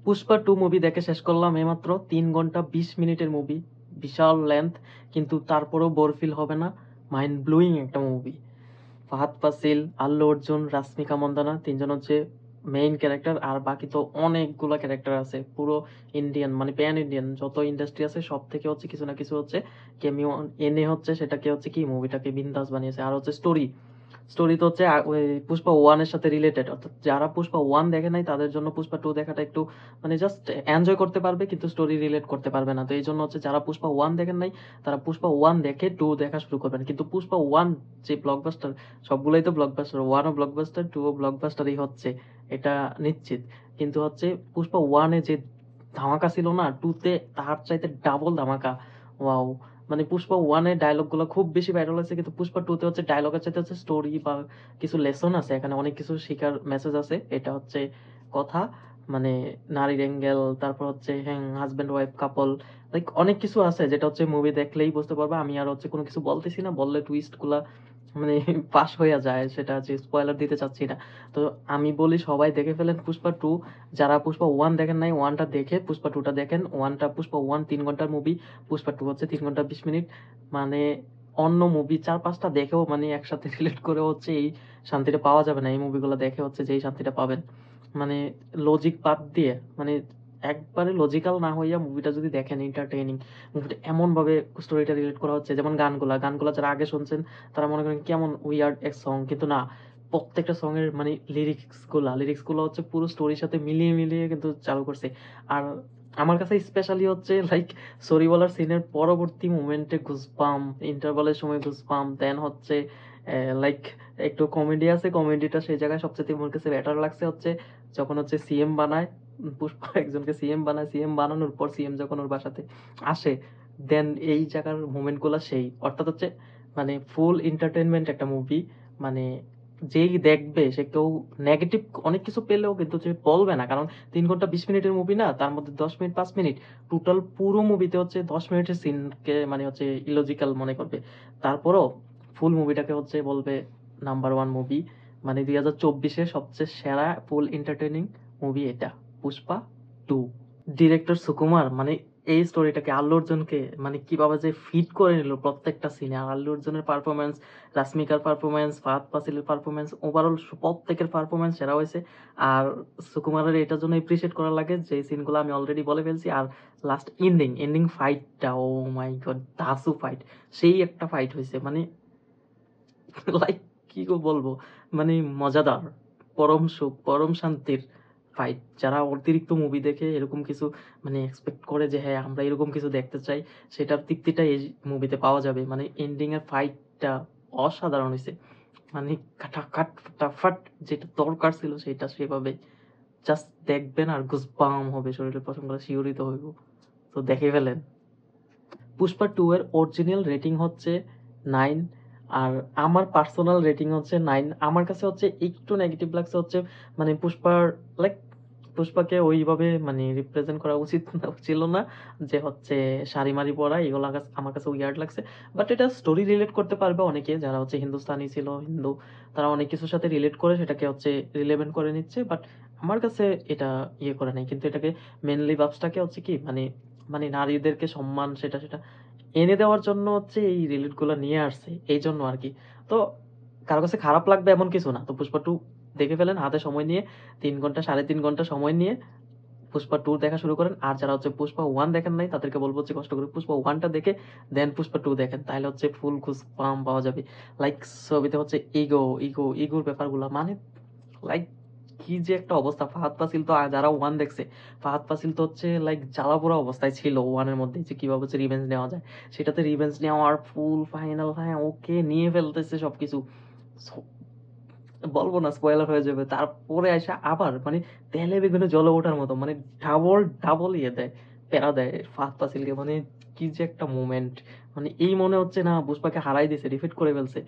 Pushpa 2 movie দেখে শেষ করলাম এইমাত্র। ৩ ঘন্টা ২০ মিনিটের মুভি। বিশাল লেন্থ, কিন্তু তারপরেও বোর ফিল হবে না। মাইন্ড ব্লোয়িং একটা মুভি। ফাহাদ ফাসিল, আল্লু অর্জুন, রাশ্মিকা মন্দানা তিনজন হচ্ছে মেইন ক্যারেক্টার, আর বাকি তো অনেকগুলা ক্যারেক্টার আছে। পুরো ইন্ডিয়ান মানে প্যান ইন্ডিয়ান যত ইন্ডাস্ট্রি আছে সব থেকে হচ্ছে কিছু না কিছু হচ্ছে কেমিও এনে হচ্ছে সেটাকে হচ্ছে কি মুভিটাকে বিন্দাস বানিয়েছে। আর হচ্ছে স্টোরি, স্টোরি তো হচ্ছে ওই পুষ্পা ওয়ান এর সাথে রিলেটেড, অর্থাৎ যারা পুষ্পা ওয়ান দেখে নাই তাদের জন্য পুষ্পা টু দেখাটা একটু মানে জাস্ট এনজয় করতে পারবে, কিন্তু স্টোরি রিলেট করতে পারবে না। তো এই জন্য হচ্ছে যারা পুষ্পা ওয়ান দেখেন নাই তারা পুষ্পা ওয়ান দেখে টু দেখা শুরু করবেন। কিন্তু পুষ্পা ওয়ান যে ব্লকবাস্টার, সবগুলোই তো ব্লকবাস্টার, ওয়ানও ব্লকবাস্টার, টু ও ব্লকবাস্টারই হচ্ছে, এটা নিশ্চিত। কিন্তু হচ্ছে পুষ্পা ওয়ানে যে ধামাকা ছিল না, টুতে তার চাইতে ডাবল ধামাকা। ওয়াও! মানে পুষ্পা ওয়ানের ডায়লগ গুলো খুব বেশি ভাইরাল হয়েছে, কিন্তু পুষ্পা টু তে হচ্ছে ডায়লগের চাইতে হচ্ছে স্টোরি বা কিছু লেসন আছে এখানে, অনেক কিছু শিখার মেসেজ আছে, এটা হচ্ছে কথা। মানে নারীর অ্যাঙ্গেল, তারপর হচ্ছে হ্যাঁ হাজবেন্ড ওয়াইফ কাপল, লাইক অনেক কিছু আছে যেটা হচ্ছে মুভি দেখলেই বুঝতে পারবে। আমি আর হচ্ছে কোনো কিছু বলতেছি না, বললে টুইস্ট গুলা মানে পাশ হইয়া যায়, সেটা যে স্পয়লার দিতে চাচ্ছি না। তো আমি বলি সবাই দেখে ফেলেন পুষ্পা টু। যারা পুষ্পা ওয়ান দেখেন নাই, ওয়ানটা দেখে পুষ্পা টুটা দেখেন। ওয়ানটা পুষ্পা ওয়ান ৩ ঘন্টার মুভি, পুষ্পা টু হচ্ছে ৩ ঘন্টা ২০ মিনিট। মানে অন্য মুভি ৪-৫টা দেখেও মানে একসাথে রিলেট করে হচ্ছে এই শান্তিটা পাওয়া যাবে না। এই মুভিগুলো দেখে হচ্ছে যে এই শান্তিটা পাবেন, মানে লজিক বাদ দিয়ে, মানে একবারে লজিক্যাল না হইয়া মুভিটা যদি দেখেন এন্টারটেইনিং। মুভিটা এমন ভাবে স্টোরিটা রিলেট করা হচ্ছে, যেমন গানগুলা গানগুলা যারা আগে শুনছেন তারা মনে করেন কেমন উইয়ার্ড এক সং, কিন্তু না, প্রত্যেকটা সং এর মানে লিরিক্স গুলো হচ্ছে পুরো স্টোরির সাথে মিলিয়ে মিলিয়ে কিন্তু চালু করছে। আর আমার কাছে স্পেশালি হচ্ছে লাইক সরি বলার সিনের পরবর্তী মোমেন্টে গুজবাম, ইন্টারভালের সময় গুজবাম, দেন হচ্ছে লাইক একটু কমেডি আছে, কমেডিটা সেই জায়গায় সবচেয়ে আমার কাছে বেটার লাগছে হচ্ছে যখন হচ্ছে সিএম বানায়, পুষ্পা একজনকে সিএম বানায়, সিএম বানানোর পর সিএম যখন ওর বাসাতে আসে, দেন এই জায়গার মোমেন্ট গুলা সেই, অর্থাৎ হচ্ছে মানে ফুল এন্টারটেনমেন্ট একটা মুভি। মানে যেই দেখবে সে কেউ নেগেটিভ অনেক কিছু পেলেও কিন্তু সে বলবে না, কারণ ৩ ঘন্টা ২০ মিনিটের মুভি না, তার মধ্যে ১০ মিনিট ৫ মিনিট, টোটাল পুরো মুভিতে হচ্ছে ১০ মিনিটের সিনকে মানে হচ্ছে ইলজিক্যাল মনে করবে। তারপরও ফুল মুভিটাকে হচ্ছে বলবে নাম্বার ওয়ান মুভি, মানে ২০২৪-এ সবচেয়ে সেরা ফুল এন্টারটেইনিং মুভি এটা, পুষ্পা টু। ডিরেক্টর সুকুমার মানে এই স্টোরিটাকে আল্লু অর্জুনকে মানে কিভাবে যে ফিট করে নিল প্রত্যেকটা সিনে, আর আল্লু অর্জুনের পারফরমেন্স, রাশ্মিকার পারফরমেন্স, ফাহাদ ফাসিলের পারফরমেন্স, ওভারঅল প্রত্যেকের পারফরমেন্স সেরা হয়েছে। আর সুকুমারের এটার জন্য এপ্রিসিয়েট করা লাগে যে সিনগুলো আমি অলরেডি বলে ফেলছি। আর লাস্ট এন্ডিং ফাইটটা, ও মাই গড, ধাসু ফাইট, সেই একটা ফাইট হয়েছে মানে লাইক কি বলবো, মানে মজাদার, পরম সুখ পরম শান্তির ফাইট। যারা অতিরিক্ত মুভি দেখে এরকম কিছু মানে এক্সপেক্ট করে যে হ্যাঁ আমরা এরকম কিছু দেখতে চাই, সেটার তৃপ্তিটা এই মুভিতে পাওয়া যাবে। মানে এন্ডিং এর ফাইটটা অসাধারণ হয়েছে, মানে কাটাকাট ফাটাফাট, যেটা দরকার ছিল সেটা সেভাবে জাস্ট দেখবেন আর গুজবাম হবে, শরীরের পশমগুলো শিহরিত হইব। তো দেখে ফেলেন। পুষ্পা টু এর অরিজিনাল রেটিং হচ্ছে 9। আর আমার পার্সোনাল রেটিং হচ্ছে 9। আমার কাছে হচ্ছে একটু নেগেটিভ লাগছে হচ্ছে মানে পুষ্পার লাইক পুষ্পাকে ওইভাবে মানে রিপ্রেজেন্ট করা উচিত ছিল না, যে হচ্ছে শাড়ি মারি পরা, এগুলো আমার কাছে উইয়ার্ড লাগছে। বাট এটা স্টোরি রিলেট করতে পারবে অনেকে যারা হচ্ছে হিন্দুস্তানি ছিল, হিন্দু, তারা অনেক কিছুর সাথে রিলেট করে সেটাকে হচ্ছে রিলেভেন্ট করে নিচ্ছে। বাট আমার কাছে এটা ইয়ে করে নাই, কিন্তু এটাকে মেনলি ভাবসটাকে হচ্ছে কি মানে মানে নারীদেরকে সম্মান সেটা সেটা এনে দেওয়ার জন্য হচ্ছে এই রিলেট গুলো নিয়ে আসছে, এই জন্য আর কি। তো কারো কাছে খারাপ লাগবে এমন কিছু না। তো পুষ্পা টু দেখে ফেলেন হাতে সময় নিয়ে, ৩ ঘন্টা ৩.৫ ঘন্টা সময় নিয়ে পুষ্পা টু দেখা শুরু করেন। আর যারা হচ্ছে পুষ্পা ওয়ান দেখেন নাই তাদেরকে বলবো হচ্ছে কষ্ট করে পুষ্পা ওয়ানটা দেখে দেন পুষ্পা টু দেখেন, তাহলে হচ্ছে ফুল ঘুষ পাম পাওয়া যাবে। লাইক ছবিতে হচ্ছে ইগোর ব্যাপারগুলা মানে লাইক কি যে একটা অবস্থা। ফাহাদ ফাসিল তো যারা ওয়ান দেখছে, ফাহাদ ফাসিল তো হচ্ছে লাইক জ্বালাপোড়া অবস্থায় ছিল ওয়ানের মধ্যে, যে কিভাবে হচ্ছে রিভেঞ্জ নেওয়া যায়, সেটাতে রিভেঞ্জ নেওয়ার ফুল ফাইনাল, হ্যাঁ ওকে নিয়ে ফেলতেছে সবকিছু। So, বলবো না স্পয়লার হয়ে যাবে। তারপরে আসা আবার মানে তেলে বেগুনে জলে ওঠার মতো মানে ডাবল ডাবল ইয়ে দেয়, প্যারা দেয় ফাহাদ ফাসিলকে। মানে কি যে একটা মোমেন্ট, মানে এই মনে হচ্ছে না পুষ্পাকে হারাই দিয়েছে, ডিফিট করে ফেলছে,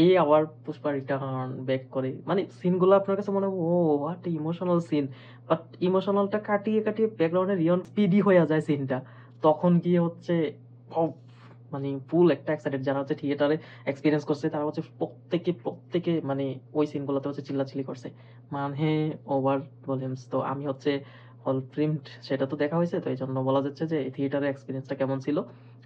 এই আবার পুষ্পা রিটার্ন ব্যাক করে। মানে সিনগুলো আপনার কাছে মনে হবে ও হোয়াট ইমোশনাল সিন, বাট ইমোশনালটা কাটিয়ে কাটিয়ে ব্যাকগ্রাউন্ডে রিয়ন স্পিডি হয়ে যায় সিনটা, তখন গিয়ে হচ্ছে ও, মানে ফুল একটা এক্সাইটেড। যারা হচ্ছে থিয়েটারে এক্সপিরিয়েন্স করছে তারা হচ্ছে প্রত্যেকে মানে ওই সিনগুলোতে হচ্ছে চিল্লাচিল্লি করছে, মানে ওভার ভলিউমস। তো আমি হচ্ছে হল প্রিন্ট সেটা তো দেখা হয়েছে, তো এই জন্য বলা যাচ্ছে যে থিয়েটারের এক্সপিরিয়েন্সটা কেমন ছিল।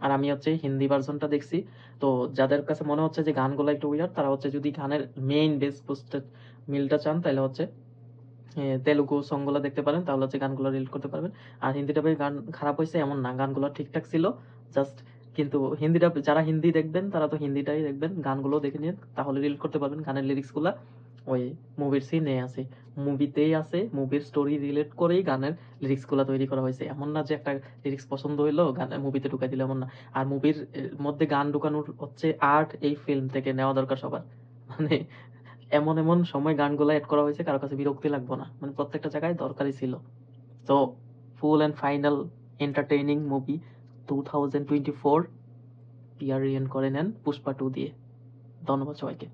আর আমি হচ্ছে হিন্দি ভার্সনটা দেখছি। তো যাদের কাছে মনে হচ্ছে যে গানগুলো একটু উইয়ার্ড, তারা হচ্ছে যদি গানের মেইন বেস বুস্টেড মিলটা চান তাহলে হচ্ছে তেলুগু সংগুলো দেখতে পারেন, তাহলে হচ্ছে গানগুলো রিলেট করতে পারবেন। আর হিন্দি ডাবে গান খারাপ হয়েছে এমন না, গানগুলো ঠিকঠাক ছিল জাস্ট। কিন্তু হিন্দি ডাব যারা হিন্দি দেখবেন তারা তো হিন্দিটাই দেখবেন, গানগুলো দেখে নিন তাহলে রিলেট করতে পারবেন। গানের লিরিক্সগুলা ওই মুভির সিনে আছে, মুভিতেই আছে, মুভির স্টোরি রিলেট করেই গানের লিরিক্সগুলা তৈরি করা হয়েছে। এমন না যে একটা লিরিক্স পছন্দ হইলো গানের মুভিতে ঢুকাই দিল, এমন না। আর মুভির মধ্যে গান ঢুকানোর হচ্ছে আর্ট এই ফিল্ম থেকে নেওয়া দরকার সবার। মানে এমন এমন সময় গানগুলা এড করা হয়েছে কারো কাছে বিরক্তি লাগবো না, মানে প্রত্যেকটা জায়গায় দরকারই ছিল। তো full and final entertaining movie 2024 ইয়ার রিয়েন্ট করে নেন পুষ্পা 2 দিয়ে। ধন্যবাদ সবাইকে।